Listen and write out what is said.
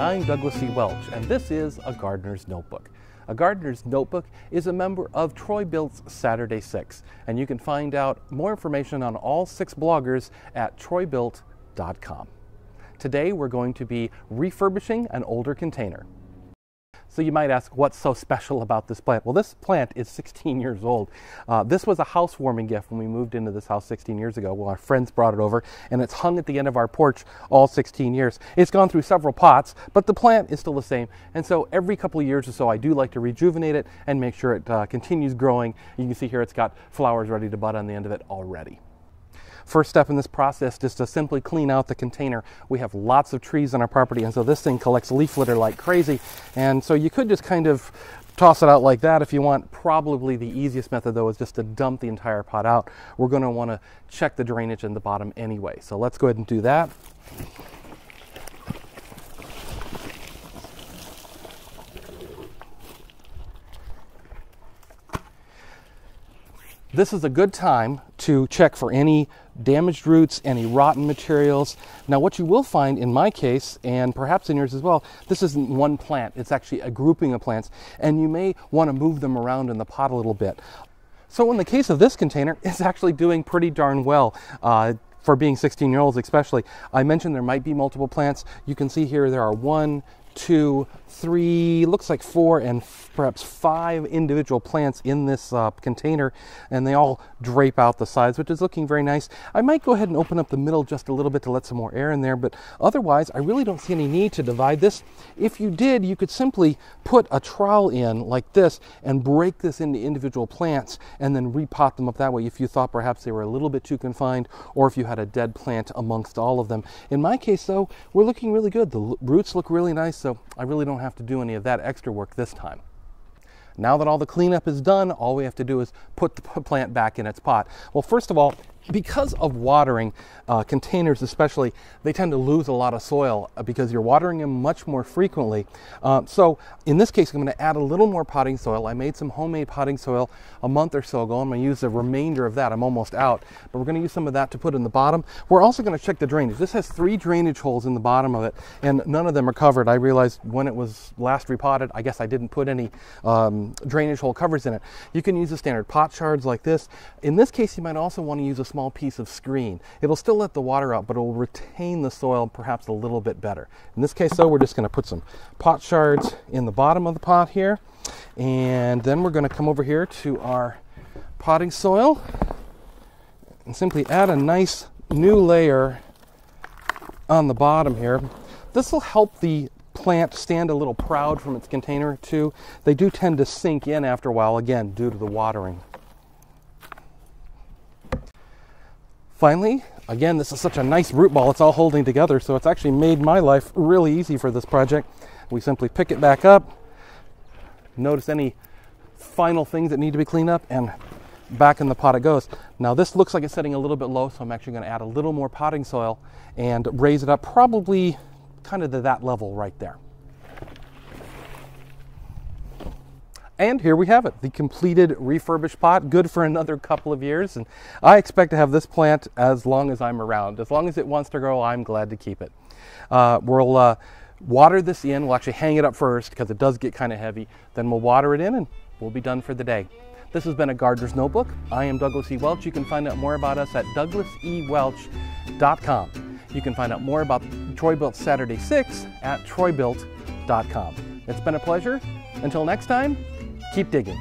I'm Douglas E. Welch, and this is A Gardener's Notebook. A Gardener's Notebook is a member of Troy-Bilt Saturday6, and you can find out more information on all 6 bloggers at Troy-Bilt.com. Today we're going to be refurbishing an older container. So you might ask, what's so special about this plant? Well, this plant is 16 years old. This was a housewarming gift when we moved into this house 16 years ago. Well, our friends brought it over, and it's hung at the end of our porch all 16 years. It's gone through several pots, but the plant is still the same. And so every couple of years or so, I do like to rejuvenate it and make sure it continues growing. You can see here it's got flowers ready to bud on the end of it already. First step in this process is to simply clean out the container. We have lots of trees on our property, and so this thing collects leaf litter like crazy. And so you could just kind of toss it out like that if you want. Probably the easiest method, though, is just to dump the entire pot out. We're going to want to check the drainage in the bottom anyway. So let's go ahead and do that. This is a good time to check for any damaged roots, any rotten materials. Now what you will find in my case, and perhaps in yours as well, this isn't one plant, it's actually a grouping of plants, and you may want to move them around in the pot a little bit. So in the case of this container, it's actually doing pretty darn well. For being 16-year-olds especially. I mentioned there might be multiple plants. You can see here there are 1, 2, 3, looks like 4 and perhaps 5 individual plants in this container, and they all drape out the sides, which is looking very nice. I might go ahead and open up the middle just a little bit to let some more air in there, but otherwise I really don't see any need to divide this. If you did, you could simply put a trowel in like this and break this into individual plants and then repot them up that way if you thought perhaps they were a little bit too confined, or if you had a dead plant amongst all of them. In my case though, we're looking really good. The roots look really nice, so I really don't have to do any of that extra work this time. Now that all the cleanup is done, all we have to do is put the plant back in its pot. Well, first of all, because of watering, containers especially, they tend to lose a lot of soil because you're watering them much more frequently. So in this case, I'm going to add a little more potting soil. I made some homemade potting soil a month or so ago. I'm going to use the remainder of that. I'm almost out, but we're going to use some of that to put in the bottom. We're also going to check the drainage. This has 3 drainage holes in the bottom of it, and none of them are covered. I realized when it was last repotted, I guess I didn't put any drainage hole covers in it. You can use the standard pot shards like this. In this case, you might also want to use a small piece of screen. It'll still let the water out, but it will retain the soil perhaps a little bit better. In this case, though, we're just going to put some pot shards in the bottom of the pot here, and then we're going to come over here to our potting soil and simply add a nice new layer on the bottom here. This will help the plant stand a little proud from its container too. They do tend to sink in after a while, again, due to the watering. Finally, again, this is such a nice root ball, it's all holding together, so it's actually made my life really easy for this project. We simply pick it back up, notice any final things that need to be cleaned up, and back in the pot it goes. Now this looks like it's setting a little bit low, so I'm actually going to add a little more potting soil and raise it up probably kind of to that level right there. And here we have it, the completed refurbished pot, good for another couple of years. And I expect to have this plant as long as I'm around. As long as it wants to grow, I'm glad to keep it. We'll water this in. We'll actually hang it up first because it does get kind of heavy. Then we'll water it in and we'll be done for the day. This has been A Gardener's Notebook. I am Douglas E. Welch. You can find out more about us at douglasewelch.com. You can find out more about Troy-Bilt Saturday6 at Troy-Bilt.com. It's been a pleasure. Until next time, keep digging.